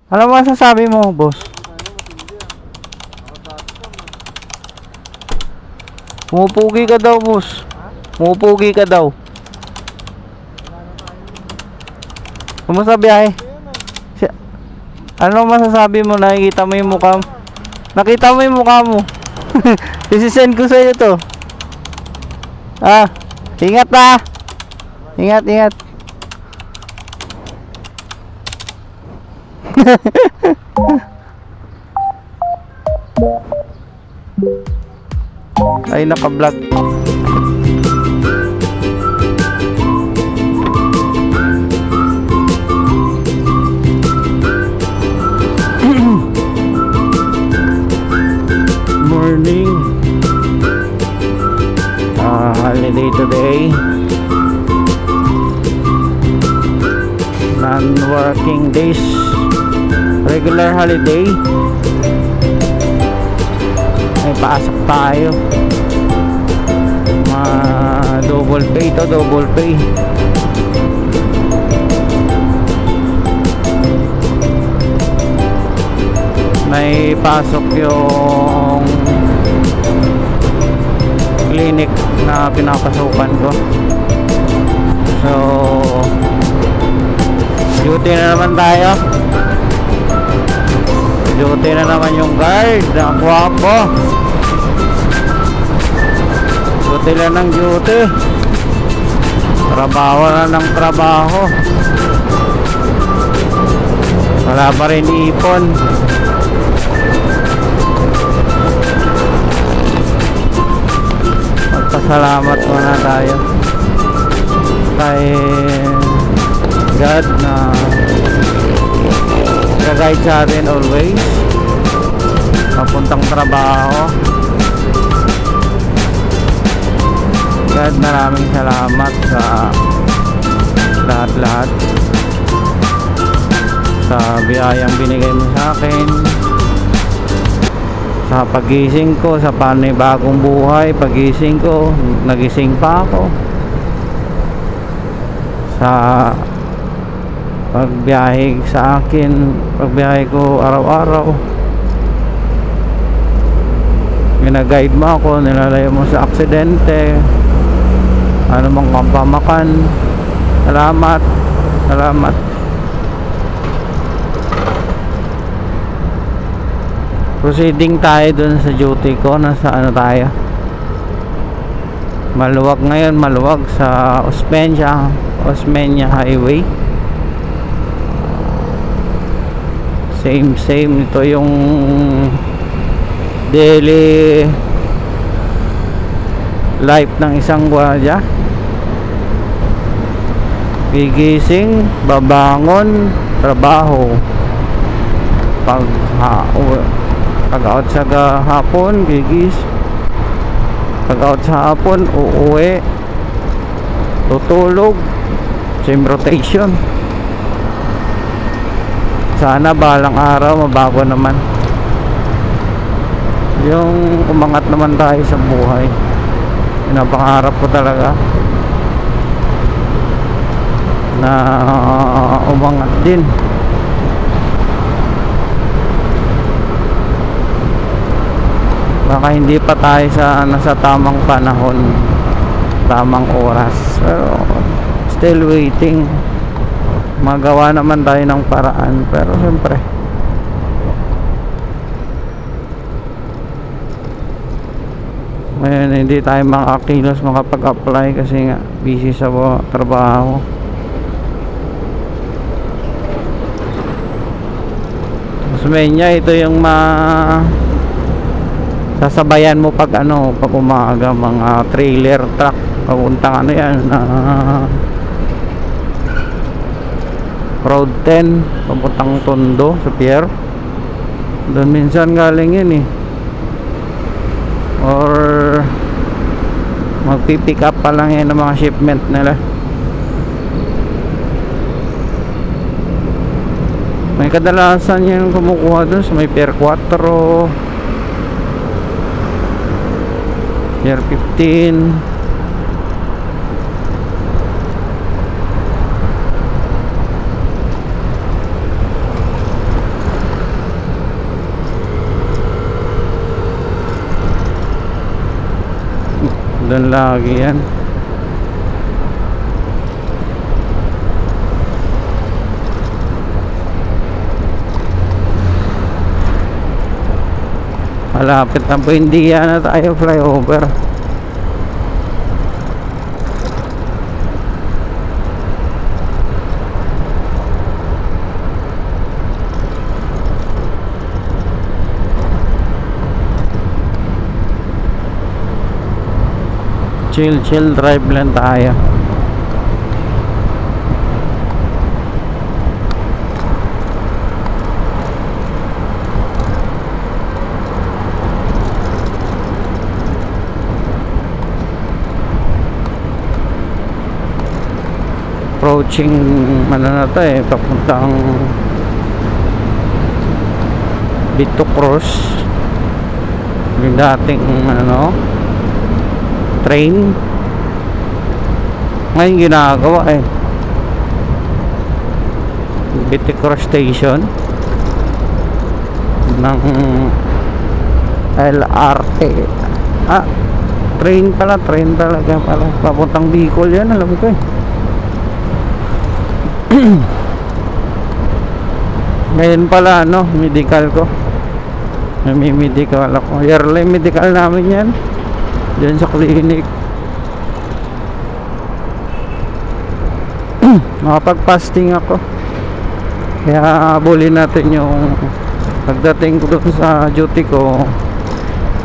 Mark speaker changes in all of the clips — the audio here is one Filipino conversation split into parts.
Speaker 1: Ano masasabi mo, boss? Pumupugi ka daw, boss. Pumupugi ka daw. Kumusta biyahe? Ano masasabi mo? Nakikita mo yung mukha mo? Nakita mo yung mukha mo? Isisend ko sa'yo to. Ingat na. Ingat, ingat. Ay, naka-vlog. Morning. Holiday today. Non-working days. Regular holiday. May pasok tayo. Double pay to, double pay. May pasok yung clinic na pinapasukan ko. So duty na naman tayo. Duty na naman yung guard. Ang guwapo. Duty lang ng duty. Trabaho na ng trabaho. Wala pa rin ipon. Magpasalamat muna tayo kay God na nag-guide sa atin always papuntang trabaho. God, maraming salamat sa lahat-lahat, sa biyayang binigay mo sa akin, sa pagising ko, sa panibagong buhay. Pagising ko, nagising pa ako. Sa pagbiyahe sa akin, pagbiyahe ko araw-araw, minaguide mo ako, nilalayo mo sa aksidente, ano mang kampamakan. Salamat, salamat. Proceeding tayo dun sa duty ko. Nasa ano tayo, Maluwag ngayon, maluwag sa Osmeña Highway. Same ito yung daily life ng isang gwardiya. Gigising, babangon, trabaho. Pag out sa hapon, gigis. Pag out sa hapon, uuwi, tutulog. Same rotation. Sana balang araw mabago naman, yung umangat naman tayo sa buhay. Pinapangarap ko talaga na umangat din. Baka hindi pa tayo nasa tamang panahon, tamang oras, pero still waiting. Magawa naman tayo ng paraan, pero siyempre ngayon hindi tayo makakilos, makapag-apply kasi nga busy sa trabaho. Osmeña, ito yung sasabayan mo pag ano, pag umaga, mga trailer truck papuntang ano yan, Road 10 papuntang Tondo sa pier. Doon minsan galing yun eh, or magpipick up pa lang yan ng mga shipment nila. May kadalasan yan kumukuha doon sa may Pier 4, Pier 15. Doon lagi yan. Malapit na po, hindi na tayo flyover. Chill drive lang tayo. Approaching ano na to eh, papuntang Vito Cruz, yung dating ano train. Ngayon ginagawa eh, Vito Cruz station ng LRT. Train talaga pala, papuntang Bicol yan, alam ko eh. Ngayon pala ano, medical ko, may medical ako, yearly medical namin yan dyan sa clinic. Makapag-fasting ako, kaya abulin natin yung pagdating ko doon sa duty ko,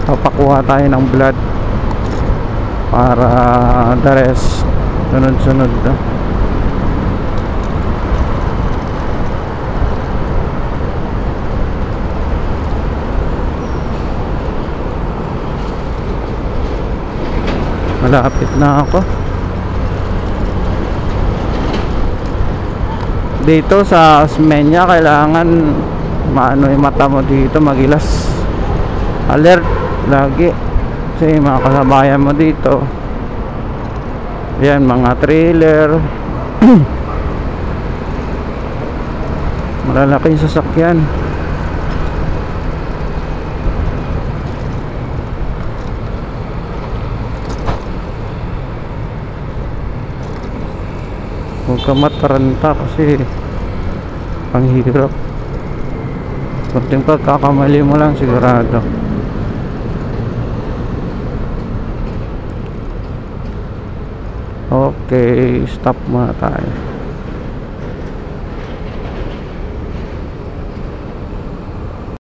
Speaker 1: papakuha tayo ng blood para the rest sunod-sunod na. Malapit na ako dito sa Osmeña. Kailangan maano yung mata mo dito, magilas, alert lagi, kasi mga kasabayan mo dito yan, mga trailer malalaking sasakyan. Huwag ka mataranta kasi ang hirap. Kunting pagkakamali mo lang sigurado. Okay, stop muna tayo.